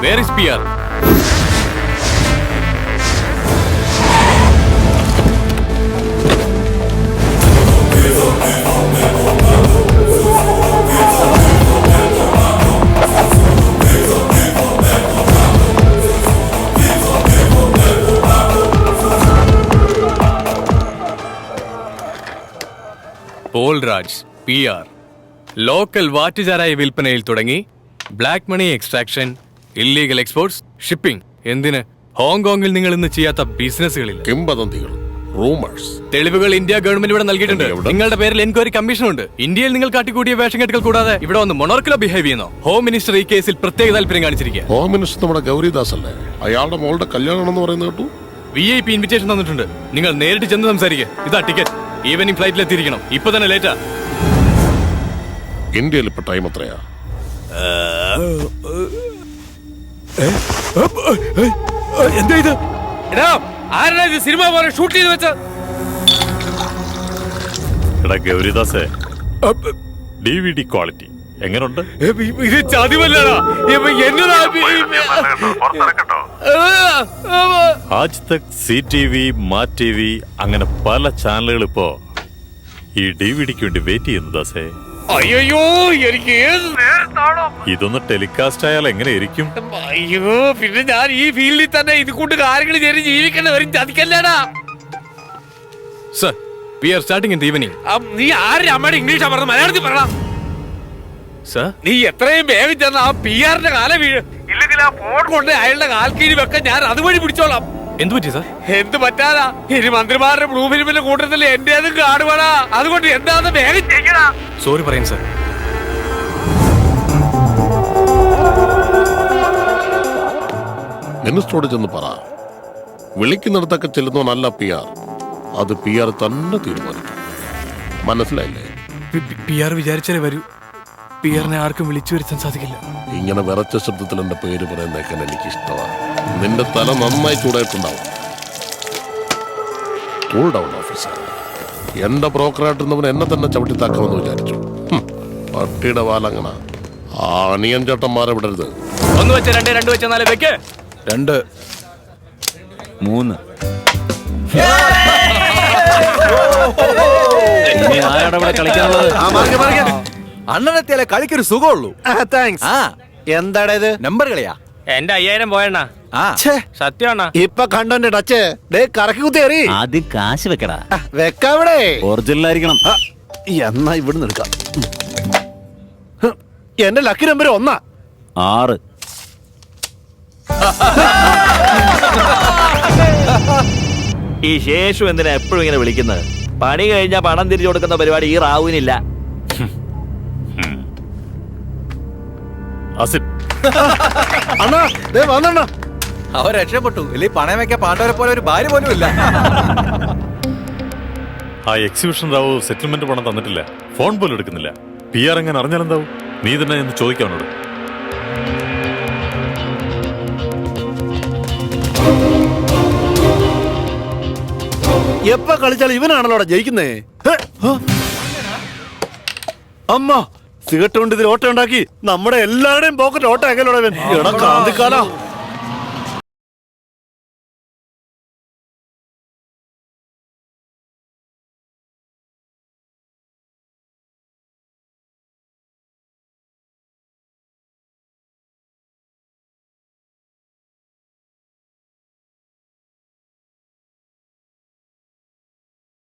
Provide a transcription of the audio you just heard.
Where is PR? Paul Raj, PR. Local വാറ്റുചാരായ വിൽപ്പനയിൽ തുടങ്ങി black money extraction, illegal exports, shipping, എന്തിന് ഹോങ്കോങ്ങിൽ നിങ്ങൾ ഇന്ന് ചെയ്യാത്ത ബിസിനസ്സുകളില്ല. കിംവദന്തികൾ, റൂമേഴ്സ്, തെളിവുകൾ ഇന്ത്യ ഗവൺമെന്റ് ഇവിടെ നൽകിയിട്ടുണ്ട്. നിങ്ങളുടെ പേരിൽ എൻക്വയറി കമ്മീഷൻ ഉണ്ട്. ഇന്ത്യയിൽ നിങ്ങൾ കാട്ടിക്കൂടിയ വേഷംകെട്ടുകൾ കൂടാതെ ഇവിടെ വന്ന് മൊണാർക്കിലോ ബിഹേവ് ചെയ്യുന്നു. ഹോം മിനിസ്റ്റർ ഈ കേസിൽ പ്രത്യേക താല്പര്യം കാണിച്ചിരിക്കുക. ഹോം മിനിസ്റ്റർ നമ്മുടെ ഗൗരിദാസ് അല്ലേ? അയാളുടെ മോളുടെ കല്യാണമെന്ന് പറയുന്നത് കേട്ടു. VIP ഇൻവിറ്റേഷൻ തന്നിട്ടുണ്ട്. നിങ്ങൾ നേരിട്ട് ചെന്ന് സംസാരിക്കുക. ഇതാ ടിക്കറ്റ്. ഈവനിംഗ് ഫ്ലൈറ്റിൽ എത്തിയിരിക്കണം. ഇപ്പൊ തന്നെ ലേറ്റാ. ഇന്ത്യയിൽ ഇപ്പൊ ടൈം എത്രയാ? എന്താ ഇത്? ആരാ ഇത് സിനിമ പോലെ ഷൂട്ട് ചെയ്ത് വെച്ച? ഗൗരിദാസേ, DVD ക്വാളിറ്റി എങ്ങനുണ്ട്? ഇത് ചതിവല്ലടാ. ആജ് തക്, CTV, മാ TV, അങ്ങനെ പല ചാനലുകൾ ഇപ്പോ ഈ DVDക്ക് വേണ്ടി വെയിറ്റ് ചെയ്യുന്നു ദാസേ. അയ്യോ, എനിക്ക് ഇതൊന്ന് ടെലികാസ്റ്റ് ആയാൽ എങ്ങനെ ഇരിക്കും? അയ്യോ, പിന്നെ ഞാൻ ഈ ഫീൽഡിൽ തന്നെ ഇത് കൊണ്ട് കാര്യങ്ങൾ ചെയ്ത് ജീവിക്കേണ്ടവരും ചതിക്കല്ലേടാ. Sir, we are starting in the evening. നീ ആരുടെ അമ്മയുടെ ഇംഗ്ലീഷാ പറഞ്ഞത്? മലയാളത്തിൽ പറയണം. സർ, നീ എത്രയും വേഗം ചെന്ന് ആ PR-ന്റെ കാല വീഴ്. ഇല്ലെങ്കിൽ ആ ഫോൺ കൊണ്ട് അയാളുടെ കാൽക്കീഴ് വെക്കാൻ ഞാൻ അതുവഴി പിടിച്ചോളാം. എന്ത് പറ്റി സാർ? എന്ത് പറ്റാതാ? ഇനി മന്ത്രിമാരുടെ ബ്ലൂ ഫിലിമിന്റെ കൂട്ടത്തിൽ എന്റേതും കാണുവാടാ. അതുകൊണ്ട് എന്താന്ന് വേഗം ചെയ്യടാ. സോറി പറയും സാർ. മിനിസ്റ്ററോട് ചെന്ന് പറ, വിളിക്കുന്നിടത്തൊക്കെ ചെല്ലുന്നവനല്ല PR. അത് PR തന്നെ തീരുമാനിക്കും. മനസ്സിലായില്ലേ? PR വിചാരിച്ചാലേ വരൂ. PR-നെ ആർക്കും വിളിച്ചു വരുത്താൻ സാധിക്കില്ല. ഇങ്ങനെ വിറച്ച ശബ്ദത്തിൽ എന്റെ പേര് പറയുന്നേക്കാൻ എനിക്ക് ഇഷ്ടമാണ്. നിന്റെ തല നന്നായി ചൂടായിട്ടുണ്ടാവും. Cool down officer. എന്റെ ബ്രോക്കറായിട്ടിരുന്നവൻ എന്നെ തന്നെ ചവിട്ടിത്താക്കാമെന്ന് വിചാരിച്ചു. പട്ടിയുടെ വാലങ്ങണ. ആ അണിയൻ ചേട്ടന്മാരെ വിടരുത്. 1 വെച്ച് 2, 2 വെച്ച് 4 വെക്ക്. 2, 3. അണ്ണനെത്തിയാലേ കളിക്കൊരു സുഖമുള്ളൂ. എന്താടാ ഇത്? നമ്പർ കളിയാ? എന്റെ 5000 പോയണ്ണ. സത്യമാണ? ഇപ്പൊ കണ്ടോന്റെ ടച്ച് കറക്കി കുത്തിയേറി. ആദ്യം കാശ് വെക്കടാ. വെക്കാവിടെ ഒറിജിനലായിരിക്കണം. എന്നാ ഇവിടുന്ന് എടുക്കാം. എന്റെ ലക്കി നമ്പർ 1. 6. ഈ ശേഷം എന്തിനാ എപ്പോഴും ഇങ്ങനെ വിളിക്കുന്നത്? പണി കഴിഞ്ഞാൽ പണം തിരിച്ചു കൊടുക്കുന്ന പരിപാടി ഈ റാവുവിനില്ല. അണ്ണാ ദേ വന്നണ്ണ. അവർ രക്ഷപ്പെട്ടു. ഇല്ലേ പണയം വെക്കാൻ പാണ്ഡവരെ പോലെ ഒരു ഭാര്യ പോലും ഇല്ല. ആ എക്സിബിഷൻ റാവു സെറ്റിൽമെന്റ് പണം തന്നിട്ടില്ല. ഫോൺ പോലും എടുക്കുന്നില്ല. PR എങ്ങനെ അറിഞ്ഞാലെന്താവും? നീ തന്നെ എന്ന് ചോദിക്കാനോട്. എപ്പ കളിച്ചാൽ ഇവനാണല്ലോ ജയിക്കുന്നേ. അമ്മ സിഗരറ്റ് കൊണ്ട് ഇതിൽ ഓട്ടം ഉണ്ടാക്കി നമ്മുടെ എല്ലാവരുടെയും പോക്കറ്റ് ഓട്ടം ആക്കലോടെ. കാന്തിക്കാല